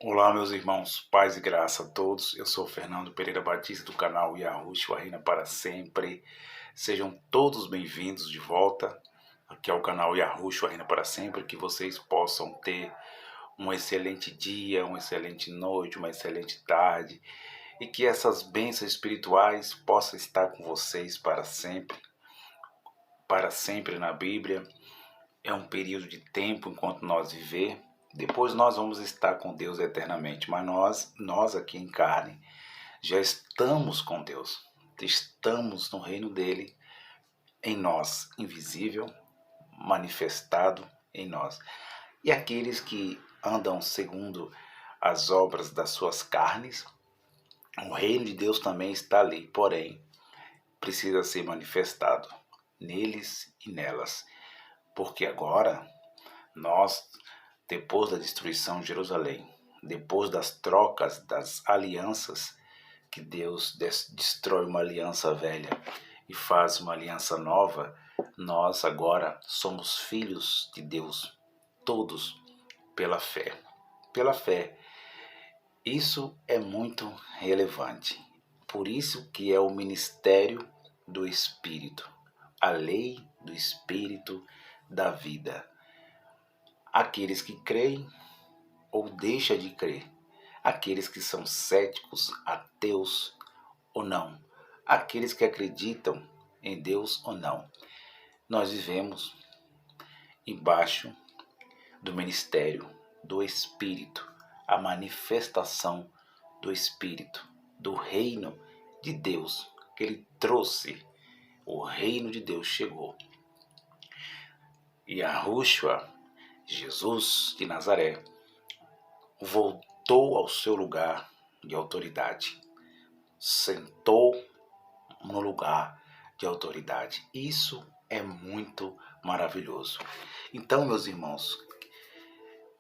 Olá, meus irmãos, paz e graça a todos. Eu sou Fernando Pereira Batista do canal Yahushua Reina para Sempre. Sejam todos bem-vindos de volta aqui ao canal Yahushua Reina para Sempre. Que vocês possam ter um excelente dia, uma excelente noite, uma excelente tarde e que essas bênçãos espirituais possam estar com vocês para sempre. Para sempre na Bíblia é um período de tempo enquanto nós viver. Depois nós vamos estar com Deus eternamente, mas nós aqui em carne já estamos com Deus, estamos no reino dele, em nós, invisível, manifestado em nós. E aqueles que andam segundo as obras das suas carnes, o reino de Deus também está ali, porém, precisa ser manifestado neles e nelas, porque agora nós, depois da destruição de Jerusalém, depois das trocas, das alianças, que Deus destrói uma aliança velha e faz uma aliança nova, nós agora somos filhos de Deus, todos pela fé. Pela fé. Isso é muito relevante. Por isso que é o ministério do Espírito, a lei do Espírito da vida. Aqueles que creem ou deixam de crer, aqueles que são céticos, ateus ou não, aqueles que acreditam em Deus ou não. Nós vivemos embaixo do ministério do Espírito, a manifestação do Espírito, do reino de Deus que ele trouxe. O reino de Deus chegou. E Yahushua, Jesus de Nazaré, voltou ao seu lugar de autoridade, sentou no lugar de autoridade. Isso é muito maravilhoso. Então, meus irmãos,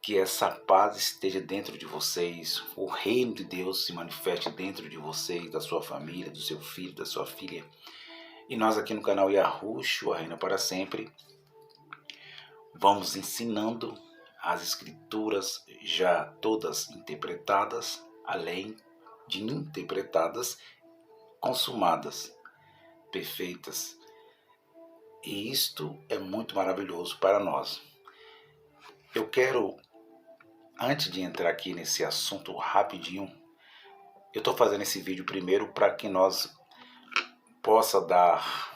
que essa paz esteja dentro de vocês, o reino de Deus se manifeste dentro de vocês, da sua família, do seu filho, da sua filha. E nós aqui no canal Yahushua Reina para Sempre vamos ensinando as escrituras já todas interpretadas, além de interpretadas, consumadas, perfeitas. E isto é muito maravilhoso para nós. Eu quero, antes de entrar aqui nesse assunto rapidinho, eu estou fazendo esse vídeo primeiro para que nós possa dar,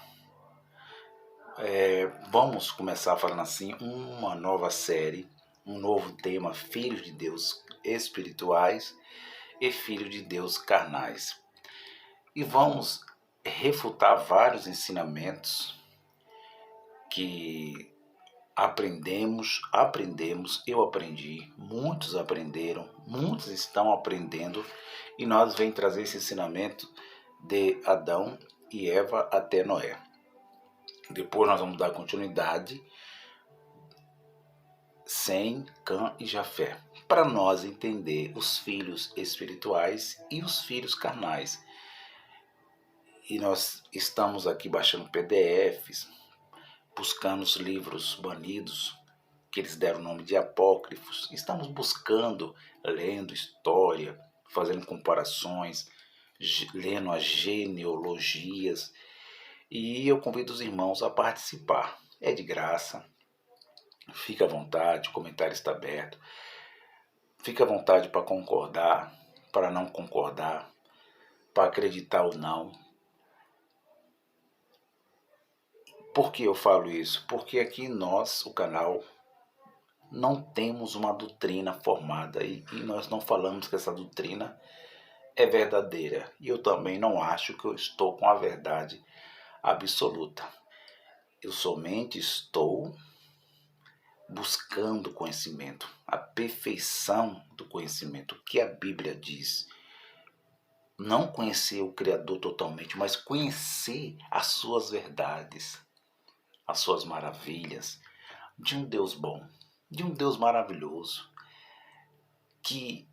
vamos começar falando assim, uma nova série, um novo tema, filhos de Deus espirituais e filhos de Deus carnais. E vamos refutar vários ensinamentos que aprendemos, eu aprendi, muitos aprenderam, muitos estão aprendendo, e nós vem trazer esse ensinamento de Adão e Eva até Noé. Depois nós vamos dar continuidade Sem, Cã e Jafé, para nós entender os filhos espirituais e os filhos carnais. E nós estamos aqui baixando PDFs, buscando os livros banidos, que eles deram o nome de apócrifos. Estamos buscando, lendo história, fazendo comparações, lendo as genealogias. E eu convido os irmãos a participar. É de graça. Fique à vontade, o comentário está aberto. Fique à vontade para concordar, para não concordar, para acreditar ou não. Por que eu falo isso? Porque aqui nós, o canal, não temos uma doutrina formada e nós não falamos que essa doutrina é verdadeira. E eu também não acho que eu estou com a verdade absoluta. Eu somente estou buscando conhecimento, a perfeição do conhecimento, o que a Bíblia diz. Não conhecer o Criador totalmente, mas conhecer as suas verdades, as suas maravilhas, de um Deus bom, de um Deus maravilhoso, que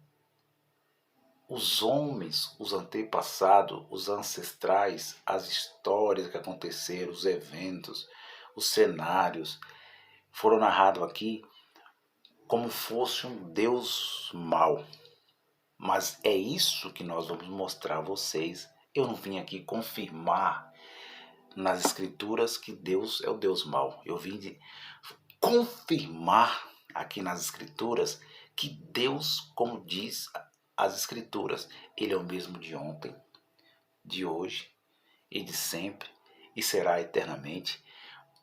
os homens, os antepassados, os ancestrais, as histórias que aconteceram, os eventos, os cenários, foram narrados aqui como fosse um Deus mau, Mas é isso que nós vamos mostrar a vocês. Eu não vim aqui confirmar nas escrituras que Deus é o Deus mau. Eu vim de confirmar aqui nas escrituras que Deus, como diz as escrituras, Ele é o mesmo de ontem, de hoje e de sempre e será eternamente.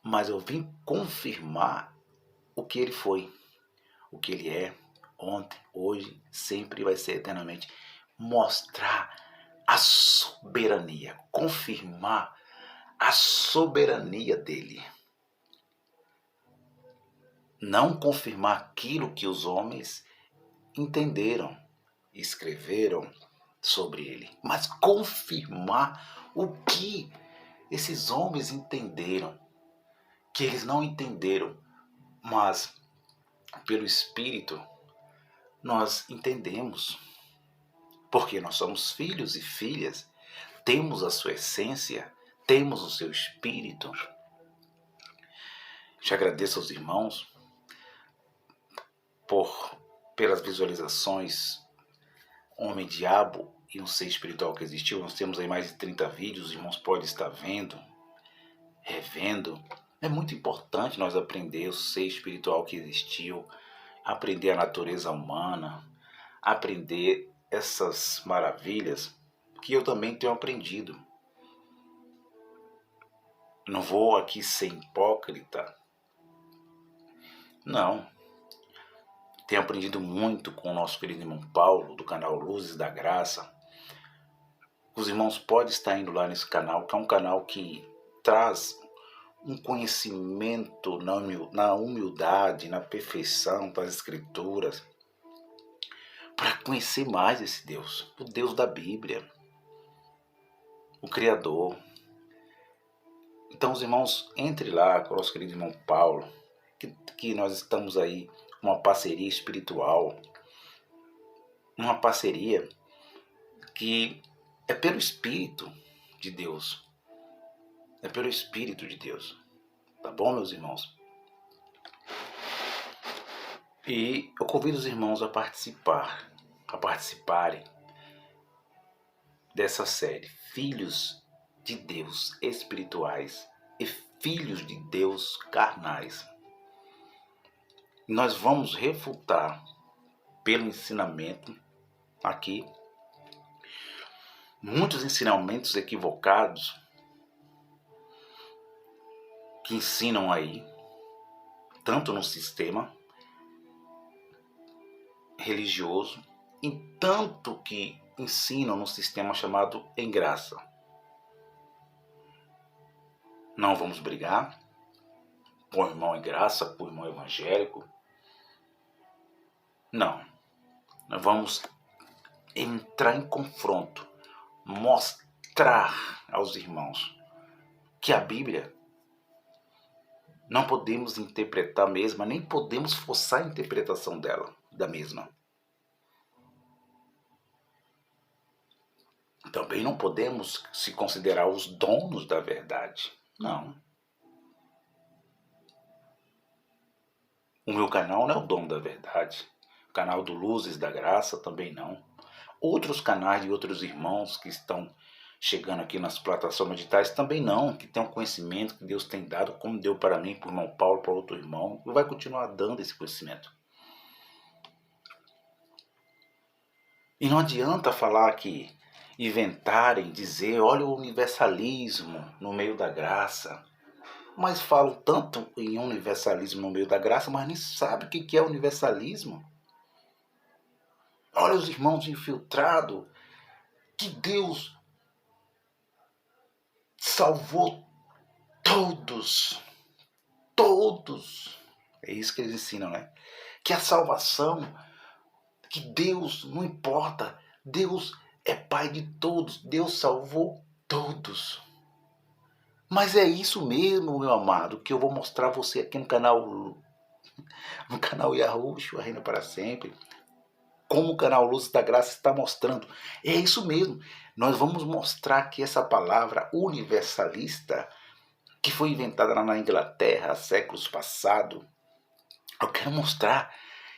Mas eu vim confirmar o que Ele foi, o que Ele é, ontem, hoje, sempre vai ser eternamente. Mostrar a soberania, confirmar a soberania dele. Não confirmar aquilo que os homens entenderam, escreveram sobre ele, mas confirmar o que esses homens entenderam, que eles não entenderam, mas pelo Espírito nós entendemos, porque nós somos filhos e filhas, temos a sua essência, temos o seu Espírito. Te agradeço aos irmãos pelas visualizações Homem-Diabo e um Ser Espiritual que existiu. Nós temos aí mais de 30 vídeos, os irmãos podem estar vendo, revendo. É muito importante nós aprender o ser espiritual que existiu, aprender a natureza humana, aprender essas maravilhas que eu também tenho aprendido. Não vou aqui ser hipócrita. Não. Tenho aprendido muito com o nosso querido irmão Paulo, do canal Luzes da Graça. Os irmãos podem estar indo lá nesse canal, que é um canal que traz um conhecimento na humildade, na perfeição das Escrituras, para conhecer mais esse Deus, o Deus da Bíblia, o Criador. Então, os irmãos, entre lá com o nosso querido irmão Paulo, que nós estamos aí, uma parceria espiritual, uma parceria que é pelo Espírito de Deus. É pelo Espírito de Deus. Tá bom, meus irmãos? E eu convido os irmãos a participarem dessa série, Filhos de Deus espirituais e Filhos de Deus carnais. Nós vamos refutar pelo ensinamento aqui muitos ensinamentos equivocados que ensinam aí, tanto no sistema religioso, e tanto que ensinam no sistema chamado Em Graça. Não vamos brigar por irmão em graça, por irmão evangélico. Não. Nós vamos entrar em confronto, mostrar aos irmãos que a Bíblia não podemos interpretar a mesma, nem podemos forçar a interpretação da mesma. Também não podemos se considerar os donos da verdade. Não. O meu canal não é o dono da verdade. O canal do Luzes da Graça também não. Outros canais de outros irmãos que estão chegando aqui nas plataformas digitais também não, que tem um conhecimento que Deus tem dado, como deu para mim, para o irmão Paulo, para outro irmão, e vai continuar dando esse conhecimento. E não adianta falar que inventarem, dizer, olha o universalismo no meio da graça. Mas falam tanto em universalismo no meio da graça, mas nem sabem o que é universalismo. Olha os irmãos infiltrados, que Deus salvou todos. Todos. É isso que eles ensinam, né? Que a salvação, que Deus, não importa, Deus é Pai de todos, Deus salvou todos. Mas é isso mesmo, meu amado, que eu vou mostrar a você aqui no canal Yahushua Reina para Sempre. Como o canal Luz da Graça está mostrando. É isso mesmo. Nós vamos mostrar que essa palavra universalista, que foi inventada lá na Inglaterra há séculos passados, eu quero mostrar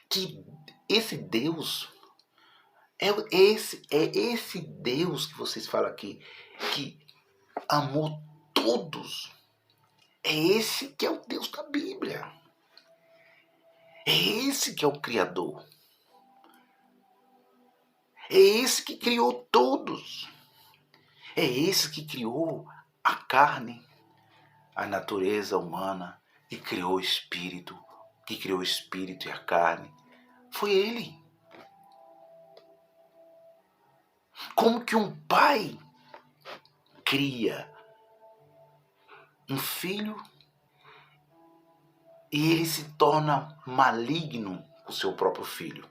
que esse Deus É esse Deus que vocês falam aqui, que amou todos. É esse que é o Deus da Bíblia. É esse que é o Criador. É esse que criou todos. É esse que criou a carne, a natureza humana, que criou o espírito, e a carne. Foi ele. Como que um pai cria um filho e ele se torna maligno com o seu próprio filho?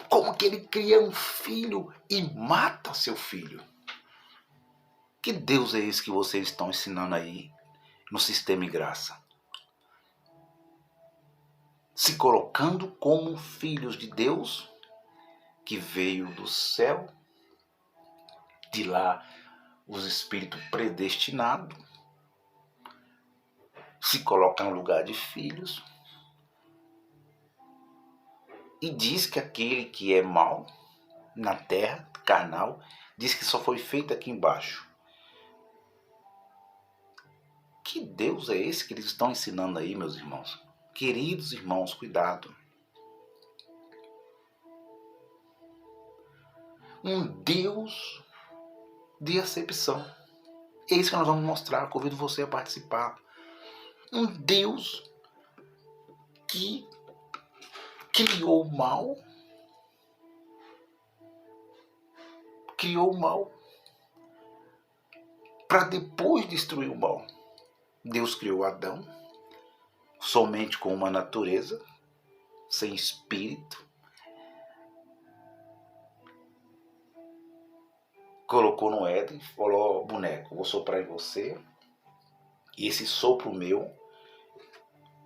Como que ele cria um filho e mata seu filho? Que Deus é esse que vocês estão ensinando aí no Sistema e Graça? Se colocando como filhos de Deus, que veio do céu, de lá os espíritos predestinados, se coloca no lugar de filhos, e diz que aquele que é mau na terra, carnal, diz que só foi feito aqui embaixo. Que Deus é esse que eles estão ensinando aí, meus irmãos? Queridos irmãos, cuidado. Um Deus de acepção. É isso que nós vamos mostrar. Convido você a participar. Um Deus que criou o mal. Criou o mal para depois destruir o mal. Deus criou Adão somente com uma natureza, sem espírito. Colocou no Éden, falou: boneco, vou soprar em você. E esse sopro meu,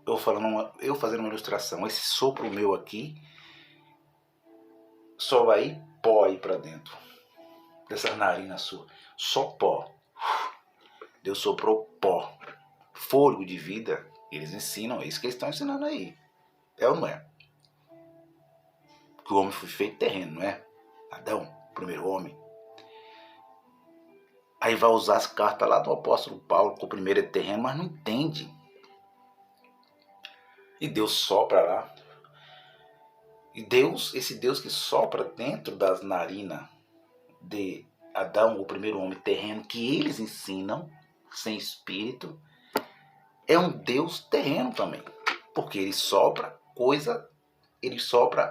eu fazendo uma ilustração, esse sopro meu aqui só vai ir pó aí para dentro dessas narinas suas. Só pó. Deus soprou pó. Fôlego de vida. Eles ensinam, é isso que eles estão ensinando aí. É ou não é? Que o homem foi feito terreno, não é? Adão, primeiro homem. Aí vai usar as cartas lá do apóstolo Paulo, que o primeiro é terreno, mas não entende. E Deus sopra lá. E Deus, esse Deus que sopra dentro das narinas de Adão, o primeiro homem terreno, que eles ensinam, sem espírito, é um Deus terreno também. Porque ele sopra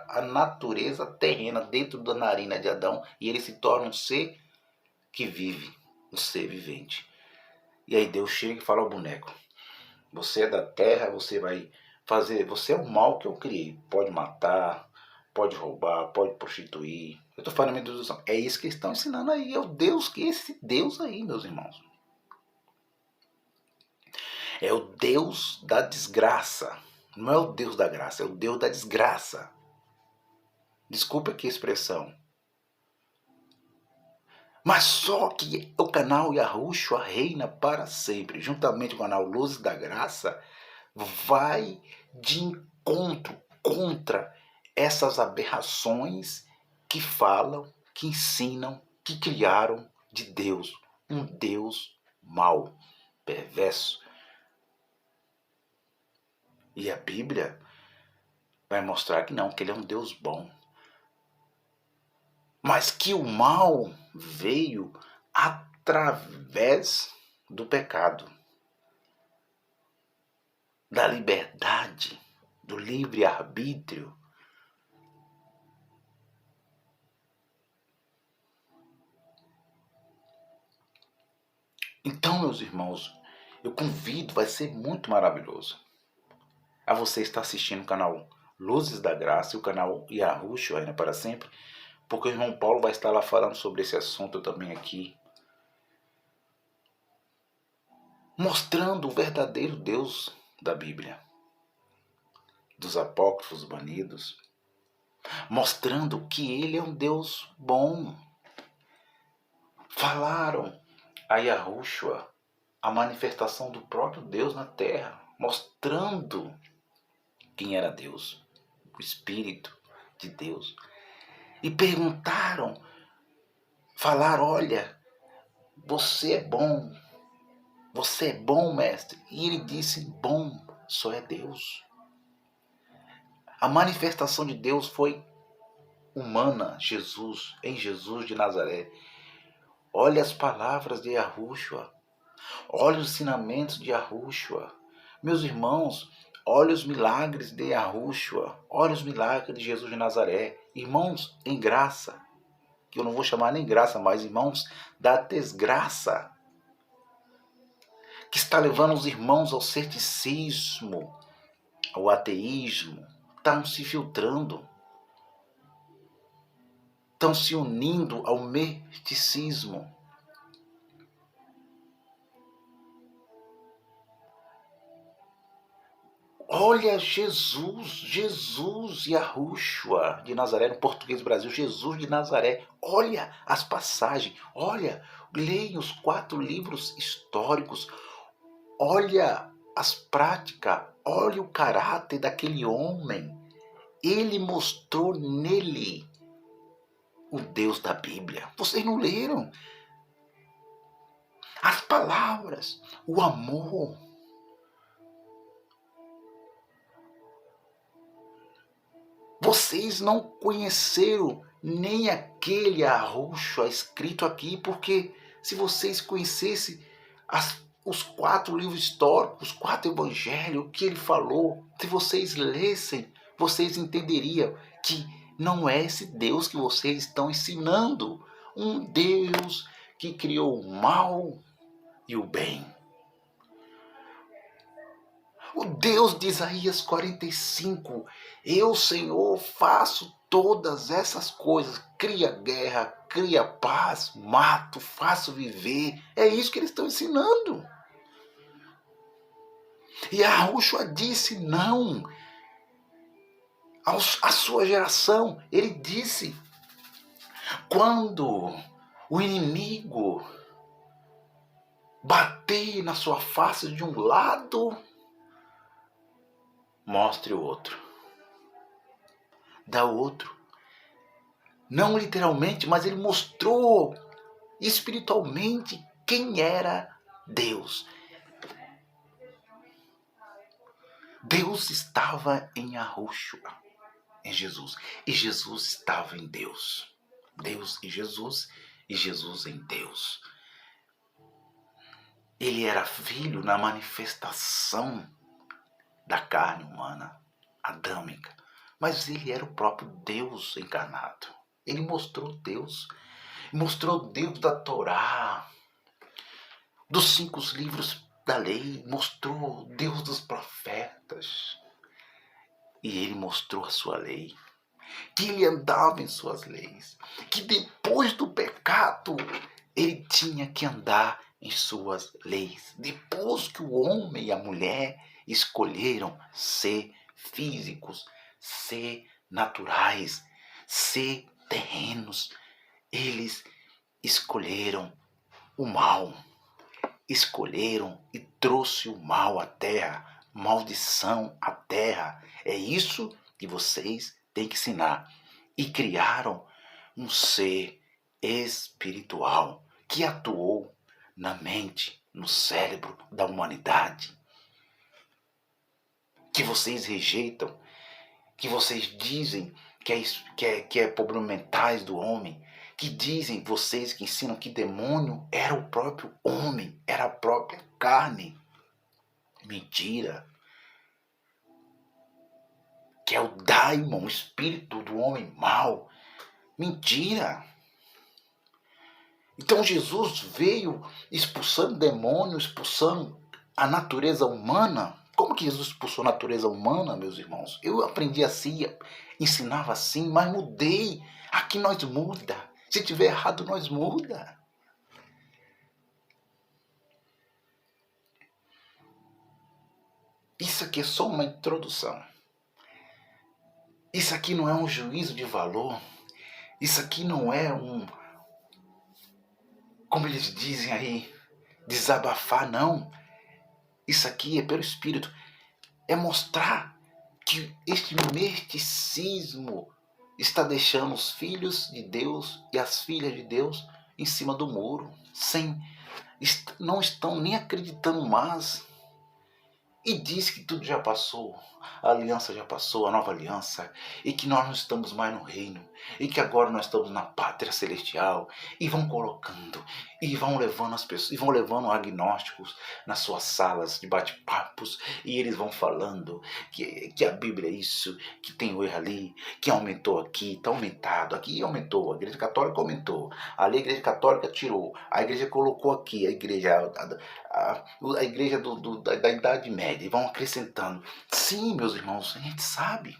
a natureza terrena dentro da narina de Adão e ele se torna um ser que vive, um ser vivente. E aí Deus chega e fala ao boneco: você é da terra, você vai fazer, você é o mal que eu criei. Pode matar, pode roubar, pode prostituir. Eu estou falando a minha introdução. É isso que eles estão ensinando aí. É o Deus, que esse Deus aí, meus irmãos. É o Deus da desgraça. Não é o Deus da graça, é o Deus da desgraça. Desculpa aqui a expressão. Mas só que o canal Yahushua reina para sempre, juntamente com o canal Luzes da Graça, vai de encontro contra essas aberrações que falam, que ensinam, que criaram de Deus. Um Deus mau, perverso. E a Bíblia vai mostrar que não, que ele é um Deus bom. Mas que o mal veio através do pecado, da liberdade, do livre-arbítrio. Então, meus irmãos, eu convido, vai ser muito maravilhoso, a você estar assistindo o canal Luzes da Graça e o canal Yahushua Reina para Sempre, porque o irmão Paulo vai estar lá falando sobre esse assunto também aqui, mostrando o verdadeiro Deus da Bíblia, dos apócrifos banidos, mostrando que ele é um Deus bom. Falaram a Yahushua, a manifestação do próprio Deus na terra, mostrando quem era Deus, o Espírito de Deus. e perguntaram, falaram, olha, você é bom, mestre. E ele disse, bom só é Deus. A manifestação de Deus foi humana, em Jesus de Nazaré. Olha as palavras de Yahushua, olha os ensinamentos de Yahushua. Meus irmãos, olha os milagres de Yahushua, olha os milagres de Jesus de Nazaré. Irmãos em graça, que eu não vou chamar nem graça mais, irmãos da desgraça, que está levando os irmãos ao ceticismo, ao ateísmo, estão se filtrando, estão se unindo ao misticismo. Olha Jesus Yahushua de Nazaré, no português do Brasil, Jesus de Nazaré. Olha as passagens, olha, leia os 4 livros históricos, olha as práticas, olha o caráter daquele homem. Ele mostrou nele o Deus da Bíblia. Vocês não leram? As palavras, o amor. Vocês não conheceram nem aquele Yahushua escrito aqui, porque se vocês conhecessem os 4 livros históricos, os 4 evangelhos, o que ele falou, se vocês lessem, vocês entenderiam que não é esse Deus que vocês estão ensinando. Um Deus que criou o mal e o bem. O Deus de Isaías 45, eu, Senhor, faço todas essas coisas, cria guerra, cria paz, mato, faço viver. É isso que eles estão ensinando. E a Yahushua disse não à sua geração. Ele disse, quando o inimigo bater na sua face de um lado, mostre o outro. Dá o outro. Não literalmente, mas ele mostrou espiritualmente quem era Deus. Deus estava em Yahushua, em Jesus. E Jesus estava em Deus. Deus em Jesus e Jesus em Deus. Ele era filho na manifestação da carne humana, adâmica. Mas ele era o próprio Deus encarnado. Ele mostrou Deus da Torá, dos 5 livros da lei, mostrou Deus dos profetas. E ele mostrou a sua lei, que ele andava em suas leis, que depois do pecado ele tinha que andar em suas leis. Depois que o homem e a mulher escolheram ser físicos, ser naturais, ser terrenos, eles escolheram o mal, escolheram e trouxe o mal à terra, maldição à terra. É isso que vocês têm que ensinar. E criaram um ser espiritual que atuou na mente, no cérebro da humanidade, que vocês rejeitam, que vocês dizem que é problema mentais do homem, que dizem vocês que ensinam que demônio era o próprio homem, era a própria carne. Mentira. Que é o daimon, o espírito do homem mau. Mentira. Então Jesus veio expulsando demônio, expulsando a natureza humana. Como que Jesus expulsou a natureza humana, meus irmãos? Eu aprendi assim, ensinava assim, mas mudei. Aqui nós muda. Se tiver errado, nós muda. Isso aqui é só uma introdução. Isso aqui não é um juízo de valor. Isso aqui não é como eles dizem aí, desabafar, não. Isso aqui é pelo Espírito. É mostrar que este misticismo está deixando os filhos de Deus e as filhas de Deus em cima do muro, não estão nem acreditando mais. E diz que tudo já passou, a aliança já passou, a nova aliança, e que nós não estamos mais no reino, e que agora nós estamos na pátria celestial, e vão colocando, e vão levando as pessoas, e vão levando agnósticos nas suas salas de bate-papos, e eles vão falando que a Bíblia é isso, que tem o erro ali, que aumentou aqui, está aumentado, aqui aumentou, a Igreja Católica aumentou, ali a Igreja Católica tirou, a Igreja colocou aqui, a Igreja... a igreja da Idade Média, e vão acrescentando. Sim, meus irmãos, a gente sabe.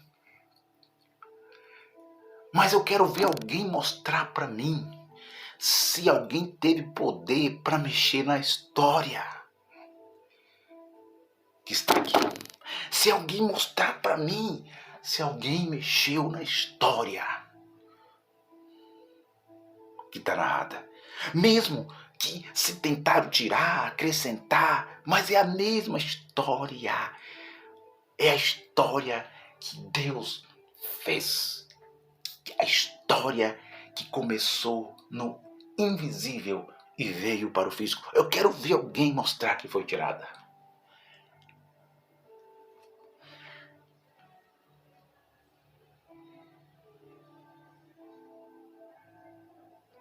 Mas eu quero ver alguém mostrar para mim se alguém teve poder para mexer na história que está aqui. Se alguém mostrar para mim se alguém mexeu na história que está narrada. Mesmo que se tentaram tirar, acrescentar, mas é a mesma história. É a história que Deus fez. A história que começou no invisível e veio para o físico. Eu quero ver alguém mostrar que foi tirada.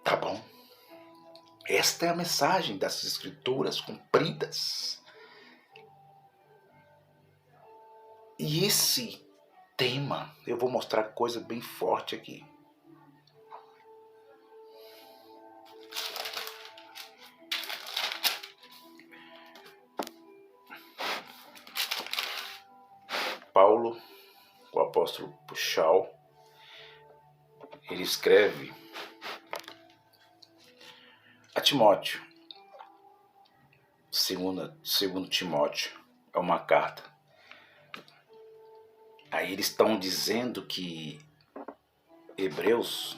Tá bom? Esta é a mensagem das escrituras cumpridas. E esse tema, eu vou mostrar coisa bem forte aqui. Paulo, o apóstolo Paulo, ele escreve a Timóteo, segundo Timóteo, é uma carta. Aí eles estão dizendo que Hebreus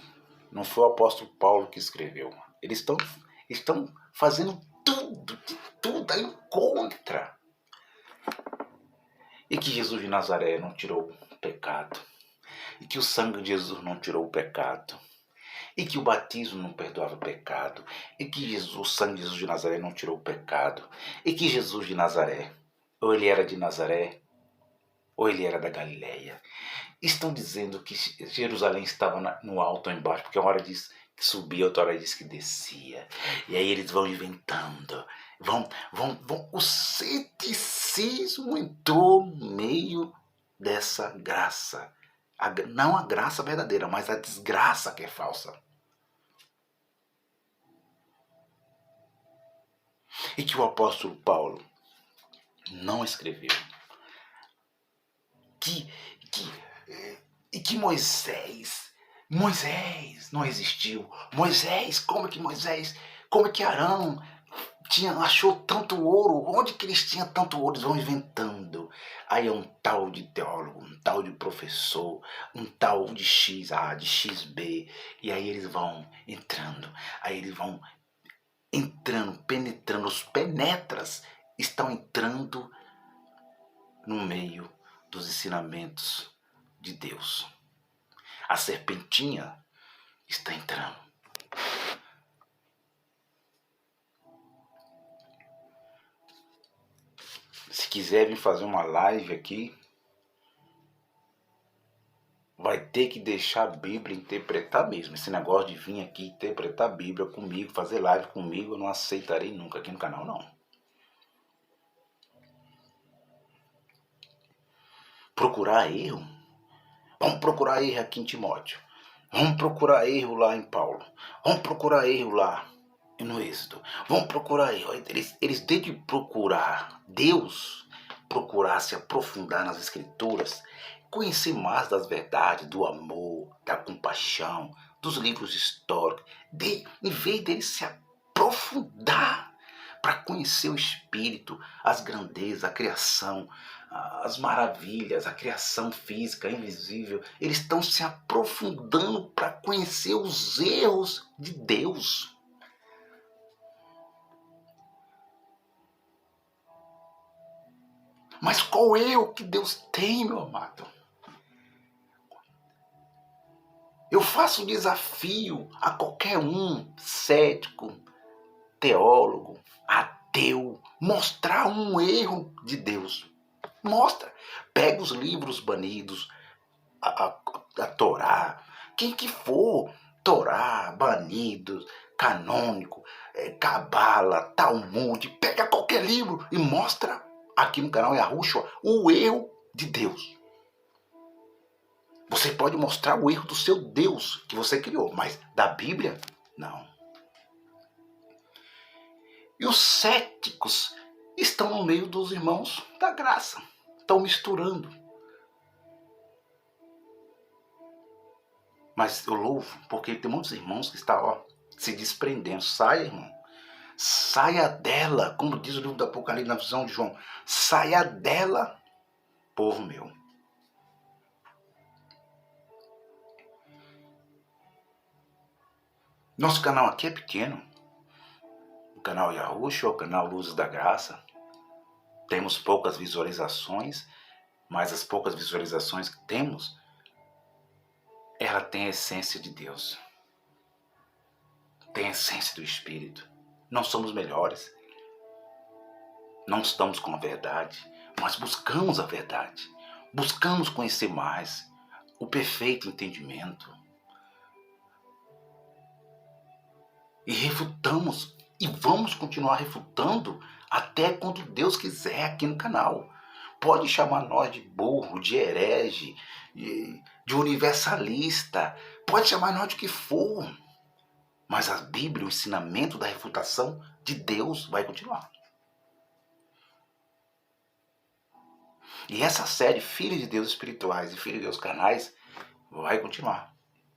não foi o apóstolo Paulo que escreveu. Eles estão fazendo tudo aí contra. E que Jesus de Nazaré não tirou o pecado. E que o sangue de Jesus não tirou o pecado. E que o batismo não perdoava o pecado. E que o sangue de Jesus de Nazaré não tirou o pecado. E que Jesus de Nazaré, ou ele era de Nazaré, ou ele era da Galileia. Estão dizendo que Jerusalém estava no alto ou embaixo, porque uma hora diz que subia, outra hora diz que descia. E aí eles vão inventando. O ceticismo entrou no meio dessa graça. Não a graça verdadeira, mas a desgraça que é falsa. E que o apóstolo Paulo não escreveu. E que Moisés não existiu. Como é que Arão achou tanto ouro? Onde que eles tinham tanto ouro? Eles vão inventando. Aí é um tal de teólogo, um tal de professor, um tal de XA, de XB. E aí eles vão entrando. Aí eles vão entrando, penetrando. Os penetras estão entrando no meio dos ensinamentos de Deus. A serpentinha está entrando. Se quiserem fazer uma live aqui, vai ter que deixar a Bíblia interpretar mesmo. Esse negócio de vir aqui interpretar a Bíblia comigo, fazer live comigo, eu não aceitarei nunca aqui no canal, não. Procurar erro? Vamos procurar erro aqui em Timóteo. Vamos procurar erro lá em Paulo. Vamos procurar erro lá no Êxodo. Vamos procurar erro. Eles desde procurar Deus, procurar se aprofundar nas Escrituras, conhecer mais das verdades, do amor, da compaixão, dos livros históricos, em vez deles se aprofundar para conhecer o Espírito, as grandezas, a criação, as maravilhas, a criação física, invisível. Eles estão se aprofundando para conhecer os erros de Deus. Mas qual erro que Deus tem, meu amado? Eu faço desafio a qualquer um, cético, teólogo, ateu, mostrar um erro de Deus. Mostra. Pega os livros banidos, a Torá, quem que for, Torá, banidos, canônico, Cabala, Talmud, pega qualquer livro e mostra aqui no canal Yahushua o erro de Deus. Você pode mostrar o erro do seu Deus que você criou, mas da Bíblia, não. E os céticos estão no meio dos irmãos da graça, estão misturando. Mas eu louvo, porque tem muitos irmãos que estão se desprendendo. Saia, irmão. Saia dela, como diz o livro do Apocalipse na visão de João. Saia dela, povo meu. Nosso canal aqui é pequeno. O canal Yahushua, o canal Luzes da Graça. Temos poucas visualizações, mas as poucas visualizações que temos, ela tem a essência de Deus. Tem a essência do Espírito. Não somos melhores. Não estamos com a verdade, mas buscamos a verdade. Buscamos conhecer mais o perfeito entendimento. E refutamos, e vamos continuar refutando até quando Deus quiser aqui no canal. Pode chamar nós de burro, de herege, de universalista, pode chamar nós de que for. Mas a Bíblia, o ensinamento da refutação de Deus vai continuar. E essa série, Filhos de Deus Espirituais e Filhos de Deus Carnais, vai continuar.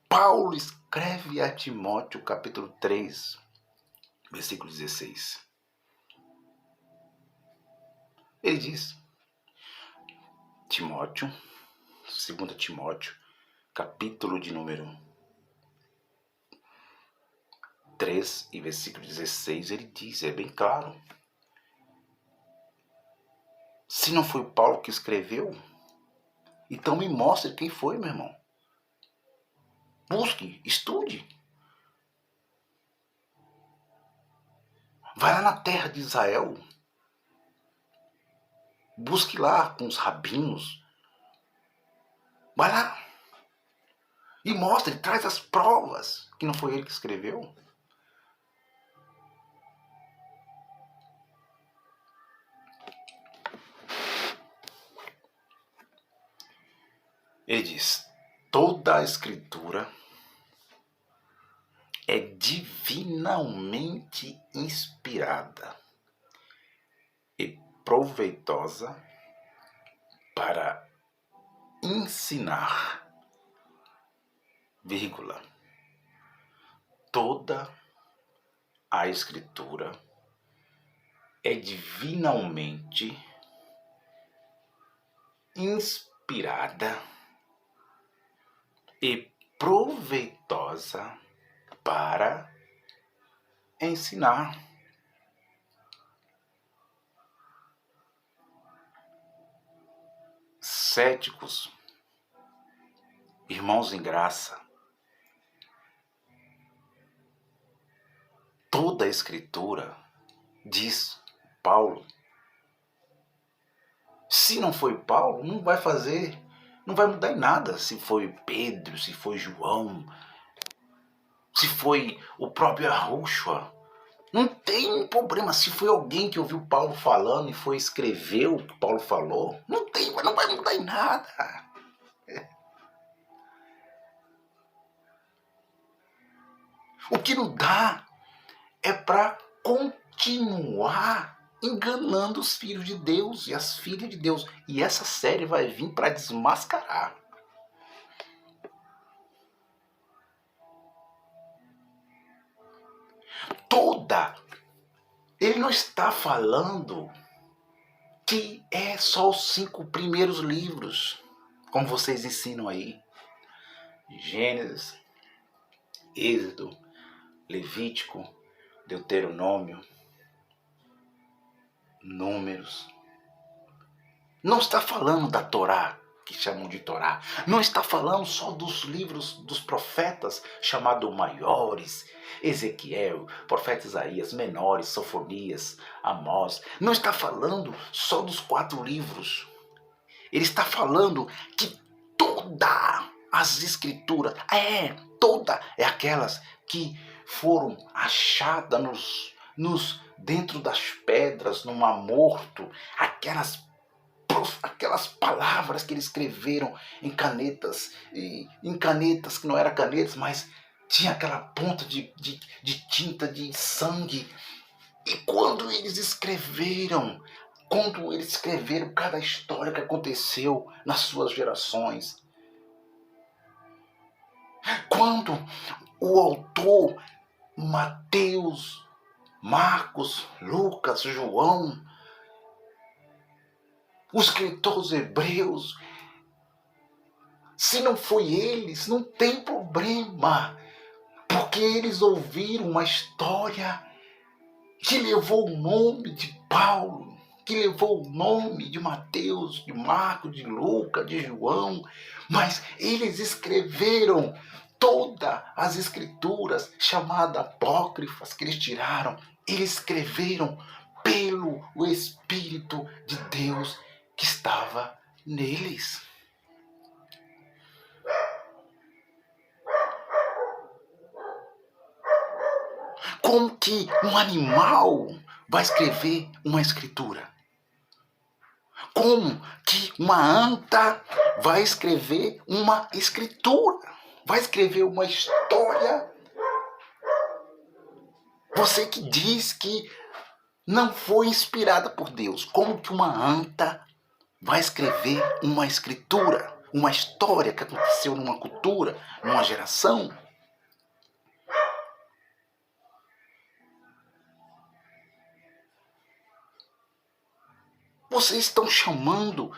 Paulo escreve a Timóteo, capítulo 3, versículo 16. Ele diz, Timóteo, 2 Timóteo, capítulo de número 3 e versículo 16, ele diz, é bem claro. Se não foi Paulo que escreveu, então me mostre quem foi, meu irmão. Busque, estude. Vai lá na terra de Israel. Busque lá com os rabinos. Vai lá. E mostre, traz as provas que não foi ele que escreveu. Ele diz, toda a escritura é divinamente inspirada e proveitosa para ensinar, vírgula, toda a escritura é divinamente inspirada e proveitosa para ensinar. Céticos, irmãos em graça, toda a escritura, diz Paulo. Se não foi Paulo, não vai fazer, não vai mudar em nada. Se foi Pedro, se foi João, se foi o próprio Yahushua, não tem problema. Se foi alguém que ouviu Paulo falando e foi escrever o que Paulo falou, não vai mudar em nada. O que não dá é para continuar enganando os filhos de Deus e as filhas de Deus. E essa série vai vir para desmascarar. Ele não está falando que é só os 5 primeiros livros, como vocês ensinam aí. Gênesis, Êxodo, Levítico, Deuteronômio, Números. Não está falando da Torá, que chamam de Torá. Não está falando só dos livros dos profetas, chamados maiores, Ezequiel, profeta Isaías, menores, Sofonias, Amós. Não está falando só dos 4 livros. Ele está falando que todas as escrituras, toda é aquelas que foram achadas dentro das pedras, no Mar Morto, aquelas palavras que eles escreveram em canetas que não eram canetas, mas tinha aquela ponta de tinta, de sangue. E quando eles escreveram cada história que aconteceu nas suas gerações, quando o autor Mateus, Marcos, Lucas, João, os escritores hebreus, se não foi eles, não tem problema, porque eles ouviram uma história que levou o nome de Paulo, que levou o nome de Mateus, de Marcos, de Lucas, de João, mas eles escreveram todas as escrituras chamadas apócrifas que eles tiraram, eles escreveram pelo Espírito de Deus que estava neles. Como que um animal vai escrever uma escritura? Como que uma anta vai escrever uma escritura? Vai escrever uma história? Você que diz que não foi inspirada por Deus. Como que uma anta vai escrever uma escritura? Uma história que aconteceu numa cultura, numa geração? Vocês estão chamando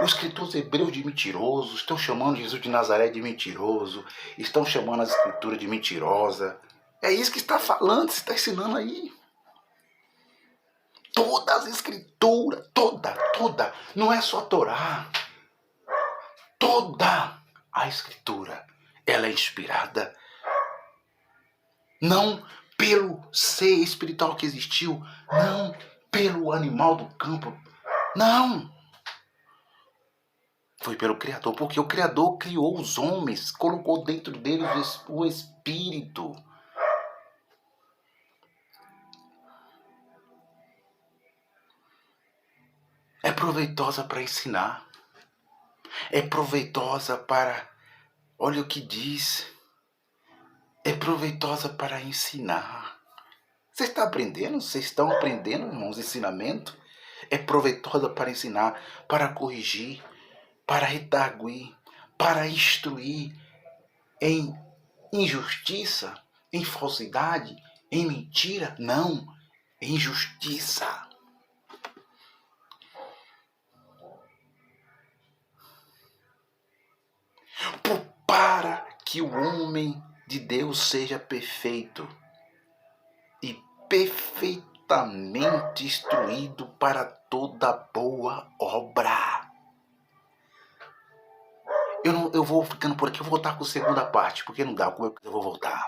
os escritores hebreus de mentirosos, estão chamando Jesus de Nazaré de mentiroso, estão chamando as escrituras de mentirosa. É isso que está falando, você está ensinando aí. Todas as escrituras, toda, não é só a Torá. Toda a escritura, ela é inspirada não pelo ser espiritual que existiu, não pelo animal do campo, não. Foi pelo Criador, porque o Criador criou os homens, colocou dentro deles o Espírito. É proveitosa para ensinar. É proveitosa para... Olha o que diz. É proveitosa para ensinar. Você está aprendendo? Vocês estão aprendendo, irmãos, ensinamento? É proveitosa para ensinar, para corrigir, para redarguir, para instruir em injustiça, em falsidade, em mentira. Não, em justiça. Para que o homem de Deus seja perfeito e perfeitamente instruído para toda boa obra. Eu vou ficando por aqui, eu vou voltar com a segunda parte, porque não dá, como eu vou voltar.